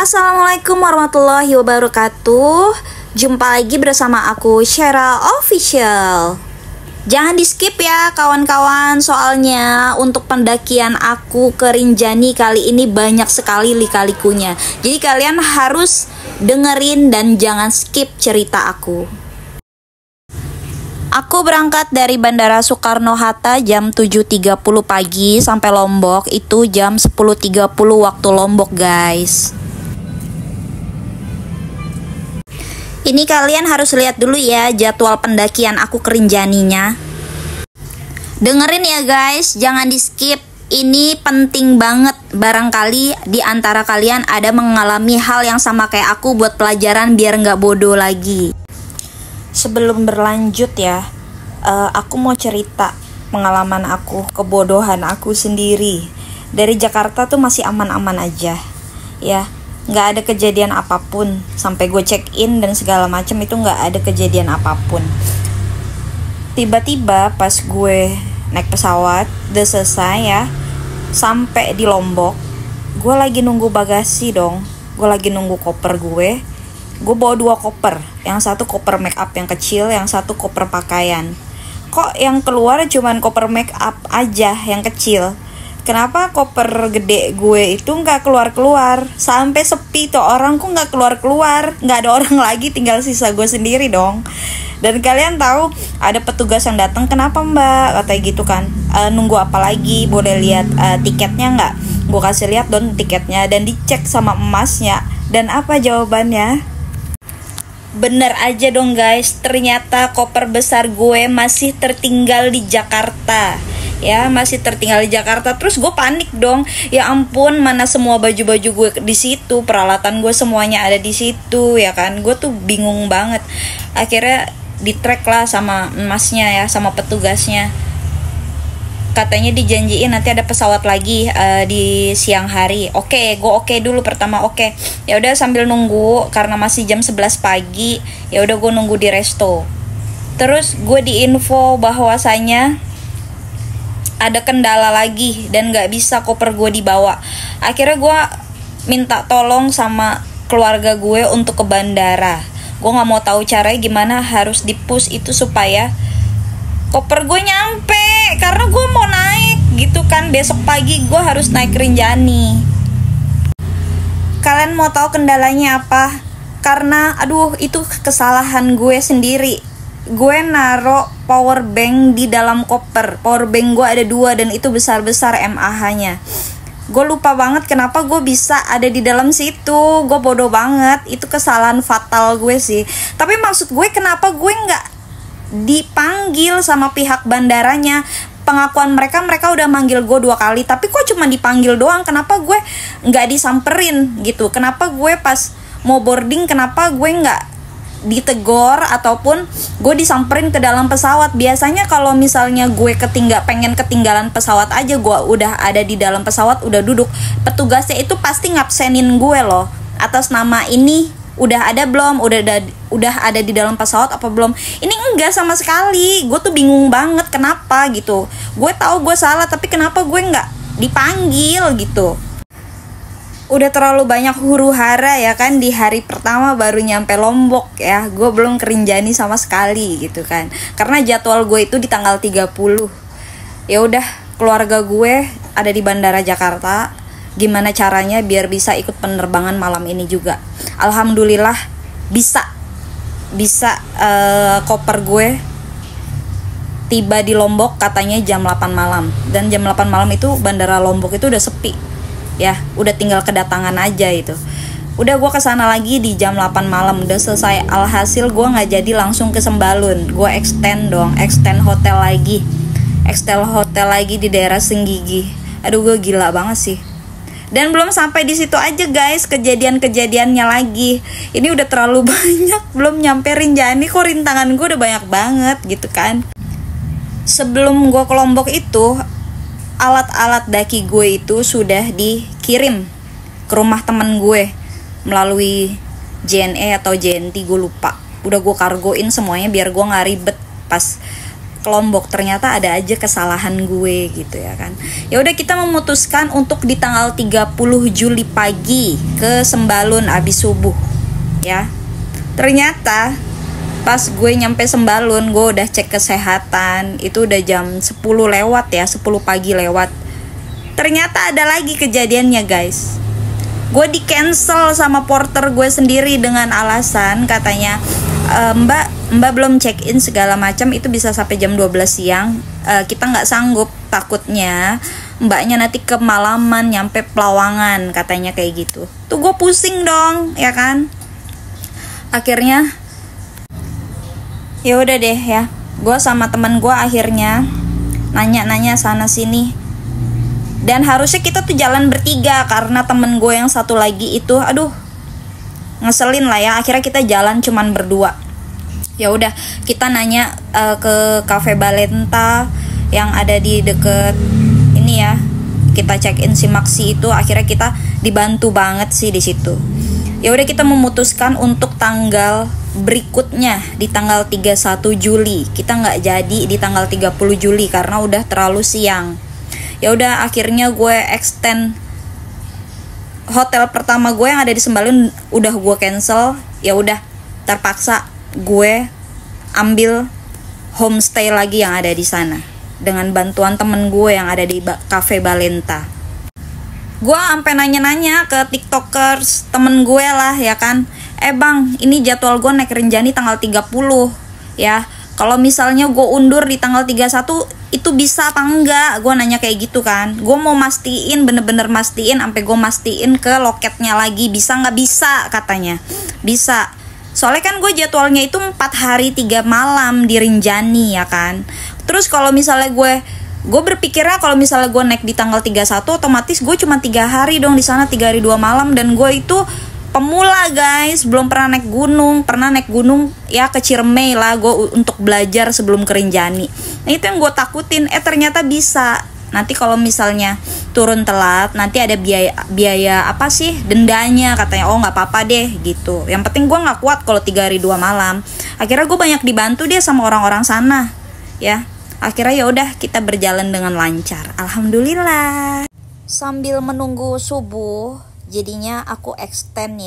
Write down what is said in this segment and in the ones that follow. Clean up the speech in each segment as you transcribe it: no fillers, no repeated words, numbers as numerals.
Assalamualaikum warahmatullahi wabarakatuh. Jumpa lagi bersama aku Sheryl Official. Jangan di skip ya kawan-kawan, soalnya untuk pendakian aku ke Rinjani kali ini banyak sekali lika-likunya. Jadi kalian harus dengerin dan jangan skip cerita aku. Aku berangkat dari Bandara Soekarno-Hatta jam 7.30 pagi sampai Lombok itu jam 10.30 waktu Lombok, guys. Ini kalian harus lihat dulu ya jadwal pendakian aku ke Rinjaninya. Dengerin ya guys, jangan di skip. Ini penting banget. Barangkali di antara kalian ada mengalami hal yang sama kayak aku buat pelajaran biar nggak bodoh lagi. Sebelum berlanjut ya, aku mau cerita pengalaman aku, kebodohan aku sendiri. Dari Jakarta tuh masih aman-aman aja ya. Nggak ada kejadian apapun sampai gue check in dan segala macam, itu nggak ada kejadian apapun. Tiba-tiba pas gue naik pesawat udah selesai ya, sampai di Lombok, gue lagi nunggu bagasi dong, gue lagi nunggu koper gue bawa 2 koper, yang satu koper make up yang kecil, yang satu koper pakaian. Kok yang keluar cuman koper make up aja yang kecil? Kenapa koper gede gue itu nggak keluar-keluar? Sampai sepi tuh orang, kok nggak keluar-keluar? Nggak ada orang lagi, tinggal sisa gue sendiri dong. Dan kalian tahu ada petugas yang datang, kenapa mbak? Katanya gitu kan. Nunggu apa lagi? Boleh lihat tiketnya nggak? Gue kasih lihat dong tiketnya dan dicek sama emasnya. Dan apa jawabannya? Bener aja dong guys, ternyata koper besar gue masih tertinggal di Jakarta. Ya, masih tertinggal di Jakarta. Terus gue panik dong. Ya ampun, mana semua baju-baju gue di situ, peralatan gue semuanya ada di situ ya kan. Gue tuh bingung banget. Akhirnya di-track lah sama emasnya ya, sama petugasnya. Katanya dijanjiin nanti ada pesawat lagi di siang hari. Oke, gue oke dulu pertama. Oke. Ya udah sambil nunggu karena masih jam 11 pagi, ya udah gue nunggu di resto. Terus gue diinfo bahwasanya ada kendala lagi dan gak bisa koper gue dibawa. Akhirnya gue minta tolong sama keluarga gue untuk ke bandara. Gue gak mau tahu caranya gimana, harus di-push itu supaya koper gue nyampe. Karena gue mau naik gitu kan, besok pagi gue harus naik Rinjani. Kalian mau tahu kendalanya apa? Karena aduh, itu kesalahan gue sendiri. Gue naro power bank di dalam koper. Power bank gue ada 2 dan itu besar-besar mAh-nya. Gue lupa banget kenapa gue bisa ada di dalam situ. Gue bodoh banget. Itu kesalahan fatal gue sih. Tapi maksud gue kenapa gue nggak dipanggil sama pihak bandaranya? Pengakuan mereka udah manggil gue 2 kali, tapi kok cuma dipanggil doang? Kenapa gue nggak disamperin gitu? Kenapa gue pas mau boarding, kenapa gue nggak ditegor ataupun gue disamperin ke dalam pesawat? Biasanya kalau misalnya gue pengen ketinggalan pesawat aja, gue udah ada di dalam pesawat, udah duduk, petugasnya itu pasti ngabsenin gue loh, atas nama ini udah ada belum, udah ada di dalam pesawat apa belum. Ini enggak sama sekali. Gue tuh bingung banget kenapa gitu. Gue tahu gue salah, tapi kenapa gue nggak dipanggil gitu. Udah terlalu banyak huru-hara ya kan, di hari pertama baru nyampe Lombok ya. Gue belum ke Rinjani sama sekali gitu kan. Karena jadwal gue itu di tanggal 30. Ya udah, keluarga gue ada di Bandara Jakarta. Gimana caranya biar bisa ikut penerbangan malam ini juga. Alhamdulillah bisa koper gue tiba di Lombok katanya jam 8 malam. Dan jam 8 malam itu Bandara Lombok itu udah sepi. Ya, udah tinggal kedatangan aja itu. Udah gue kesana lagi di jam 8 malam, udah selesai. Alhasil gue nggak jadi langsung ke Sembalun, gue extend hotel lagi di daerah Senggigi. Aduh, gue gila banget sih. Dan belum sampai di situ aja guys, kejadiannya lagi. Ini udah terlalu banyak, belum nyampe Rinjani kok rintangan gue udah banyak banget gitu kan. Sebelum gue ke Lombok itu, alat-alat daki gue itu sudah dikirim ke rumah temen gue melalui JNE atau JNT, gue lupa. Udah gue kargoin semuanya biar gue gak ribet pas ke Lombok. Ternyata ada aja kesalahan gue gitu ya kan. Ya udah, kita memutuskan untuk di tanggal 30 Juli pagi ke Sembalun abis subuh ya. Ternyata pas gue nyampe Sembalun, gue udah cek kesehatan, itu udah jam 10 lewat ya, 10 pagi lewat. Ternyata ada lagi kejadiannya guys. Gue di cancel sama porter gue sendiri dengan alasan katanya, Mbak belum check in segala macam, itu bisa sampai jam 12 siang. Kita nggak sanggup, takutnya mbaknya nanti kemalaman nyampe Pelawangan, katanya kayak gitu. Tuh gue pusing dong ya kan. Akhirnya ya udah deh ya, gue sama teman gue akhirnya nanya-nanya sana sini. Dan harusnya kita tuh jalan bertiga, karena temen gue yang satu lagi itu aduh ngeselin lah ya. Akhirnya kita jalan cuman berdua. Ya udah, kita nanya ke Cafe Balenta yang ada di deket ini ya, kita check in si Maxi itu. Akhirnya kita dibantu banget sih di situ. Ya udah, kita memutuskan untuk tanggal berikutnya di tanggal 31 Juli. Kita nggak jadi di tanggal 30 Juli karena udah terlalu siang. Ya udah, akhirnya gue extend hotel pertama gue yang ada di Sembalun, udah gue cancel. Ya udah, terpaksa gue ambil homestay lagi yang ada di sana dengan bantuan temen gue yang ada di Cafe Balenta. Gue sampai nanya-nanya ke tiktokers temen gue lah ya kan, bang, ini jadwal gue naik Rinjani tanggal 30 ya, kalau misalnya gue undur di tanggal 31 itu bisa apa enggak? Gue nanya kayak gitu kan. Gue mau mastiin, bener-bener mastiin, sampai gue mastiin ke loketnya lagi, bisa nggak? Bisa katanya, bisa. Soalnya kan gue jadwalnya itu 4 hari 3 malam di Rinjani ya kan. Terus kalau misalnya gue berpikirnya kalau misalnya gue naik di tanggal 31 otomatis gue cuma 3 hari dong di sana, 3 hari 2 malam. Dan gue itu pemula guys, belum pernah naik gunung. Pernah naik gunung ya ke Ciremai lah gue untuk belajar sebelum ke Rinjani. Nah itu yang gue takutin. Ternyata bisa. Nanti kalau misalnya turun telat, nanti ada biaya apa sih, dendanya katanya. Oh nggak apa-apa deh gitu. Yang penting gue nggak kuat kalau 3 hari 2 malam. Akhirnya gue banyak dibantu dia sama orang-orang sana ya. Akhirnya ya udah, kita berjalan dengan lancar, alhamdulillah. Sambil menunggu subuh, jadinya aku extend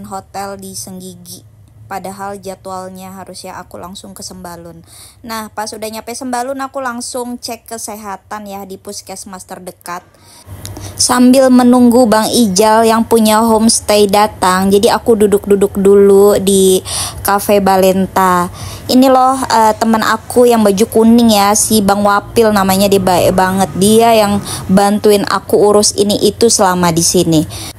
hotel di Senggigi. Padahal jadwalnya harusnya aku langsung ke Sembalun. Nah pas udah nyampe Sembalun, aku langsung cek kesehatan ya di puskesmas terdekat. Sambil menunggu Bang Ijal yang punya homestay datang, jadi aku duduk-duduk dulu di Cafe Balenta. Ini loh teman aku yang baju kuning ya, si Bang Wapil namanya, dia baik banget. Dia yang bantuin aku urus ini itu selama di sini.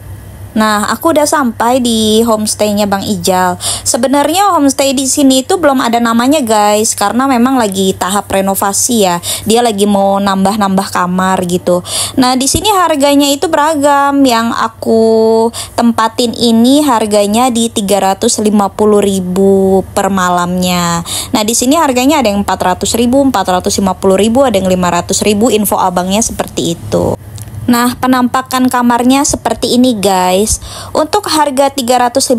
Nah, aku udah sampai di homestaynya Bang Ijal. Sebenarnya homestay di sini itu belum ada namanya guys, karena memang lagi tahap renovasi ya. Dia lagi mau nambah-nambah kamar gitu. Nah, di sini harganya itu beragam. Yang aku tempatin ini harganya di 350.000 per malamnya. Nah, di sini harganya ada yang 400.000, 450.000, ada yang 500.000. Info abangnya seperti itu. Nah, penampakan kamarnya seperti ini guys. Untuk harga 350.000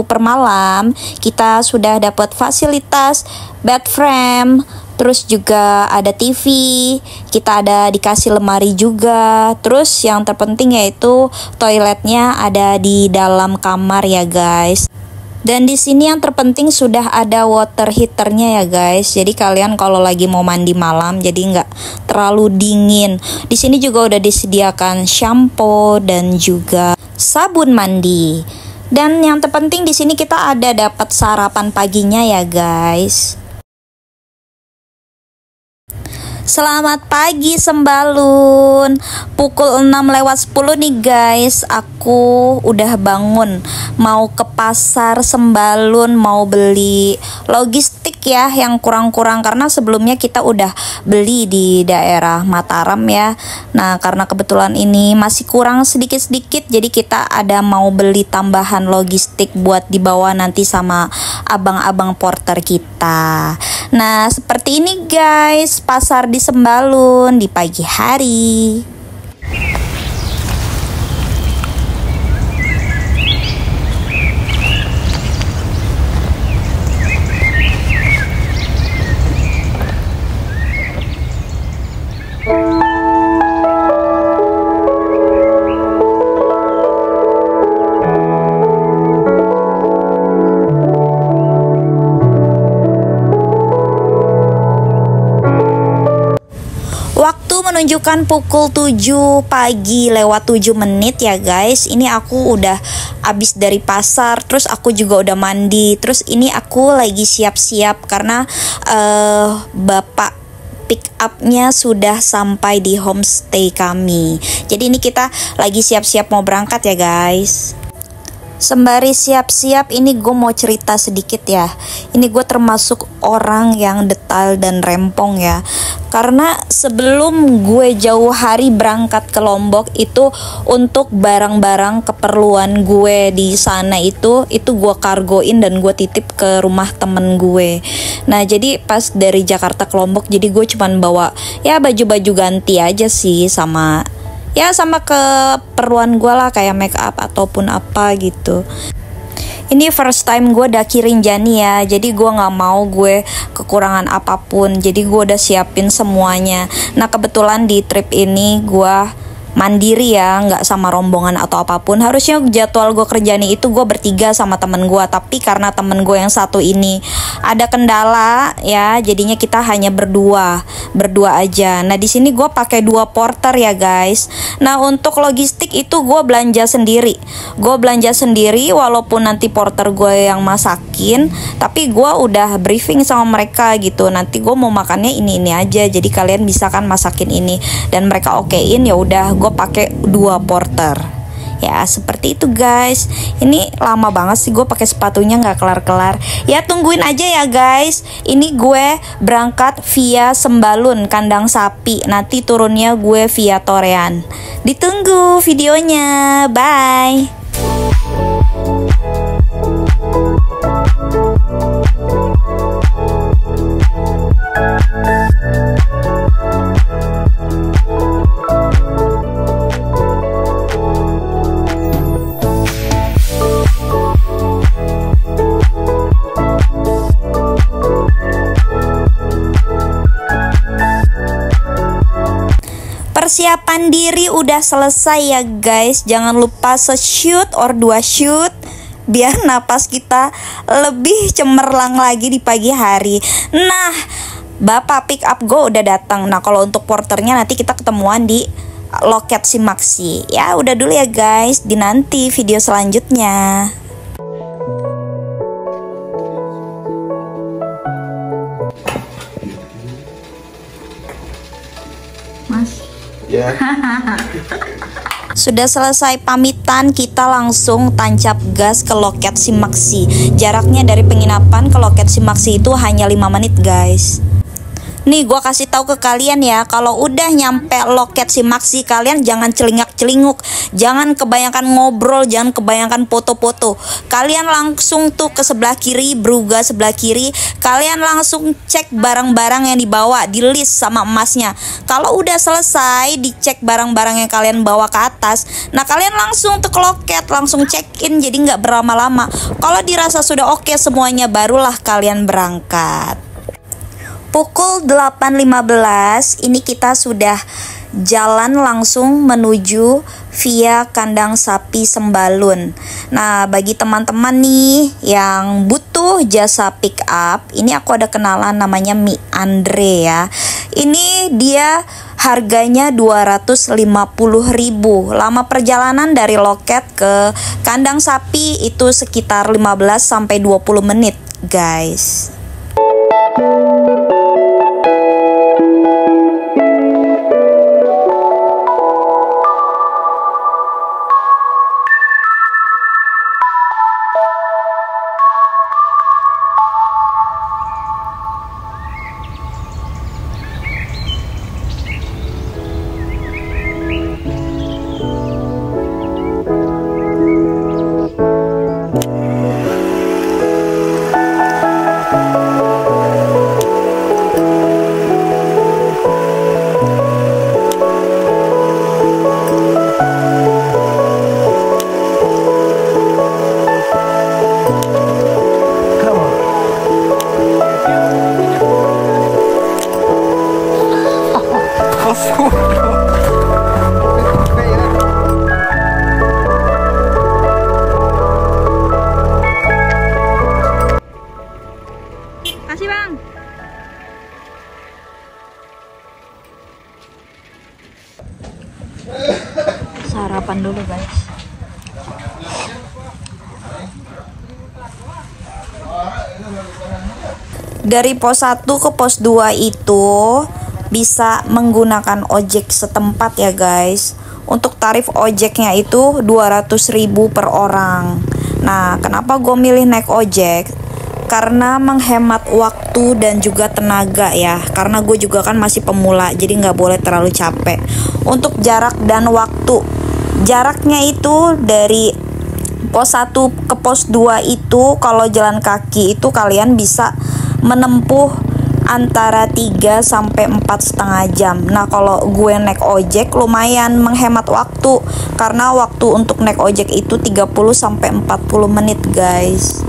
per malam, kita sudah dapat fasilitas bed frame, terus juga ada TV, kita ada dikasih lemari juga. Terus yang terpenting yaitu toiletnya ada di dalam kamar ya guys. Dan di sini yang terpenting sudah ada water heaternya ya guys. Jadi kalian kalau lagi mau mandi malam jadi nggak terlalu dingin. Di sini juga udah disediakan shampoo dan juga sabun mandi. Dan yang terpenting di sini kita ada dapat sarapan paginya ya guys. Selamat pagi Sembalun. Pukul 6:10 nih guys. Aku udah bangun, mau ke pasar Sembalun, mau beli logistik ya yang kurang-kurang, karena sebelumnya kita udah beli di daerah Mataram ya. Nah, karena kebetulan ini masih kurang sedikit-sedikit, jadi kita ada mau beli tambahan logistik buat dibawa nanti sama abang-abang porter kita. Nah, seperti ini guys, pasar di Sembalun di pagi hari. menunjukkan pukul 7 pagi lewat 7 menit ya guys. Ini aku udah abis dari pasar, terus aku juga udah mandi. Terus ini aku lagi siap-siap karena bapak pick upnya sudah sampai di homestay kami. Jadi ini kita lagi siap-siap mau berangkat ya guys. Sembari siap-siap, ini gue mau cerita sedikit ya. Ini gue termasuk orang yang detail dan rempong ya. Karena sebelum gue jauh hari berangkat ke Lombok itu, untuk barang-barang keperluan gue di sana itu gue kargoin dan gue titip ke rumah temen gue. Nah jadi pas dari Jakarta ke Lombok, jadi gue cuman bawa ya baju-baju ganti aja sih, sama keperluan gue lah, kayak make up ataupun apa gitu. Ini first time gue daki Rinjani ya, jadi gue gak mau gue kekurangan apapun, jadi gue udah siapin semuanya. Nah kebetulan di trip ini gue mandiri ya, nggak sama rombongan atau apapun. Harusnya jadwal gue kerjani itu gue bertiga sama temen gue, tapi karena temen gue yang satu ini ada kendala ya, jadinya kita hanya berdua aja. Nah di sini gue pakai 2 porter ya guys. Nah untuk logistik itu gue belanja sendiri. Walaupun nanti porter gue yang masakin, tapi gue udah briefing sama mereka gitu. Nanti gue mau makannya ini aja, jadi kalian bisa kan masakin ini, dan mereka okein, ya udah gue pakai 2 porter. Ya seperti itu guys. Ini lama banget sih gue pakai sepatunya, nggak kelar-kelar. Ya tungguin aja ya guys. Ini gue berangkat via Sembalun, kandang sapi. Nanti turunnya gue via Torean. Ditunggu videonya. Bye. Persiapan diri udah selesai ya guys. Jangan lupa se-shoot or 2 shoot biar napas kita lebih cemerlang lagi di pagi hari. Nah, bapak pick up gue udah datang. Nah, kalau untuk porternya nanti kita ketemuan di loket Simaksi. Ya, udah dulu ya guys. Dinanti video selanjutnya. Mas. Ya. Sudah selesai pamitan, kita langsung tancap gas ke loket Simaksi. Jaraknya dari penginapan ke loket Simaksi itu hanya 5 menit guys. Nih gue kasih tahu ke kalian ya, kalau udah nyampe loket Simaksi, kalian jangan celingak-celinguk, jangan kebanyakan ngobrol, jangan kebanyakan foto-foto. Kalian langsung tuh ke sebelah kiri, Bruga sebelah kiri, kalian langsung cek barang-barang yang dibawa, di list sama emasnya. Kalau udah selesai dicek barang-barang yang kalian bawa ke atas, nah kalian langsung tuh ke loket, langsung check in, jadi nggak berlama-lama. Kalau dirasa sudah oke semuanya, barulah kalian berangkat. Pukul 8.15 ini kita sudah jalan langsung menuju via kandang sapi Sembalun. Nah bagi teman-teman nih yang butuh jasa pick up, ini aku ada kenalan namanya Mi Andre ya. Ini dia harganya 250.000. Lama perjalanan dari loket ke kandang sapi itu sekitar 15-20 menit guys. Dari pos 1 ke pos 2 itu bisa menggunakan ojek setempat ya guys. Untuk tarif ojeknya itu 200.000 per orang. Nah, kenapa gue milih naik ojek? Karena menghemat waktu dan juga tenaga ya. Karena gue juga kan masih pemula, jadi nggak boleh terlalu capek. Untuk jarak dan waktu, jaraknya itu dari pos 1 ke pos 2 itu kalau jalan kaki itu kalian bisa menempuh antara 3 sampai 4,5 jam. Nah, kalau gue naik ojek lumayan menghemat waktu karena waktu untuk naik ojek itu 30 sampai 40 menit, guys.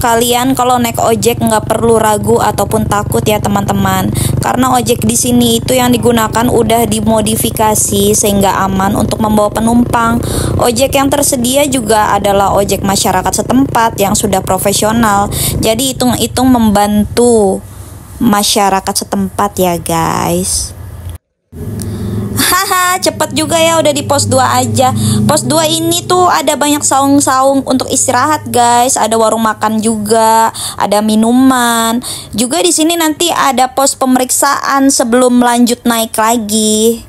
Kalian kalau naik ojek nggak perlu ragu ataupun takut ya teman-teman, karena ojek di sini itu yang digunakan udah dimodifikasi sehingga aman untuk membawa penumpang. Ojek yang tersedia juga adalah ojek masyarakat setempat yang sudah profesional, jadi hitung-hitung membantu masyarakat setempat ya guys. Haha, cepet juga ya udah di pos 2 aja. Pos 2 ini tuh ada banyak saung-saung untuk istirahat guys. Ada warung makan juga, ada minuman. Juga di sini nanti ada pos pemeriksaan sebelum lanjut naik lagi.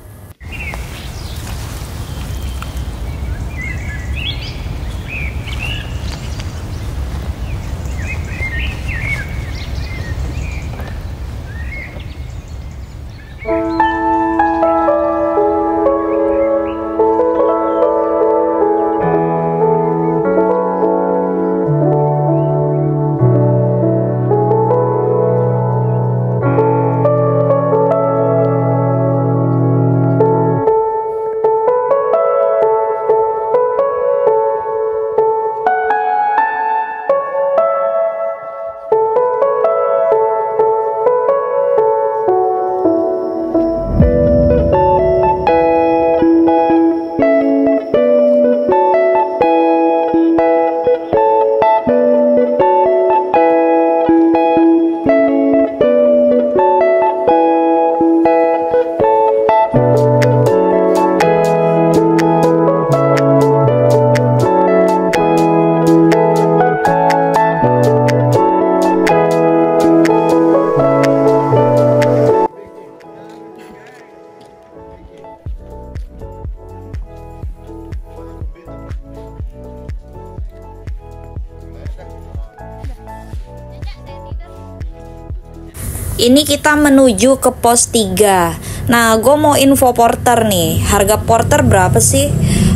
Ini kita menuju ke pos 3. Nah, gue mau info porter nih. Harga porter berapa sih?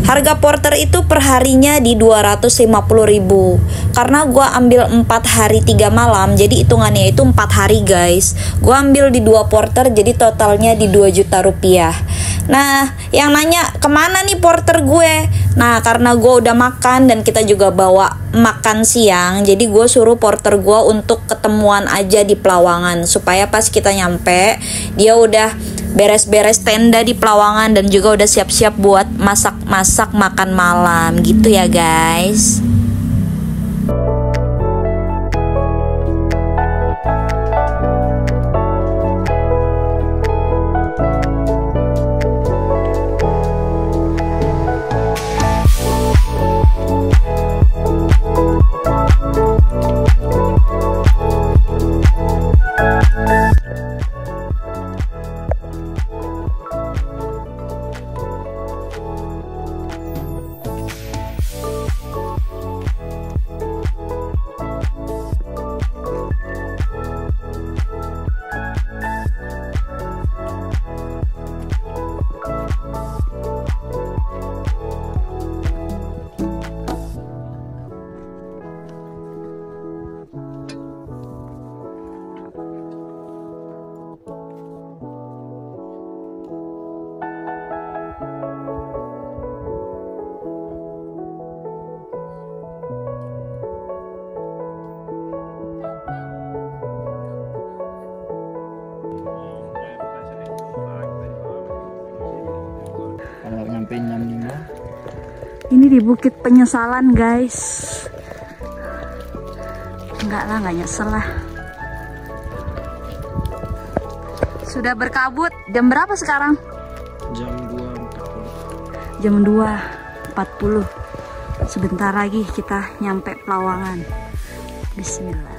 Harga porter itu per harinya di 250.000. Karena gue ambil 4 hari 3 malam, jadi hitungannya itu 4 hari guys. Gue ambil di 2 porter, jadi totalnya di 2 juta rupiah. Nah, yang nanya kemana nih porter gue? Nah, karena gue udah makan dan kita juga bawa makan siang, jadi gue suruh porter gue untuk ketemuan aja di Pelawangan, supaya pas kita nyampe dia udah beres-beres tenda di Pelawangan dan juga udah siap-siap buat masak-masak makan malam gitu ya guys. Kalau nyampe jam 5. Ini di Bukit Penyesalan guys. Enggak lah, nggak nyesel lah. Sudah berkabut. Jam berapa sekarang? Jam 2.40. Jam 2.40. Sebentar lagi kita nyampe Pelawangan. Bismillah.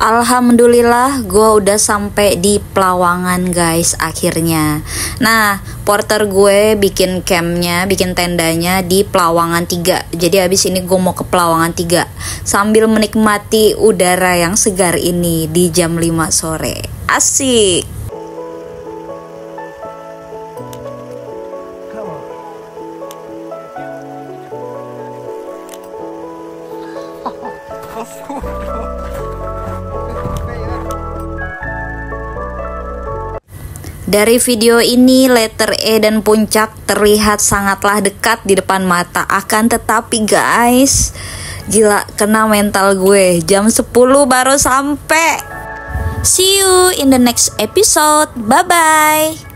Alhamdulillah gue udah sampai di Pelawangan guys akhirnya. Nah porter gue bikin campnya, bikin tendanya di Pelawangan 3. Jadi habis ini gue mau ke Pelawangan 3 sambil menikmati udara yang segar ini di jam 5 sore. Asik. Dari video ini letter E dan puncak terlihat sangatlah dekat di depan mata. Akan tetapi guys, gila kena mental gue, jam 10 baru sampai. See you in the next episode. Bye bye.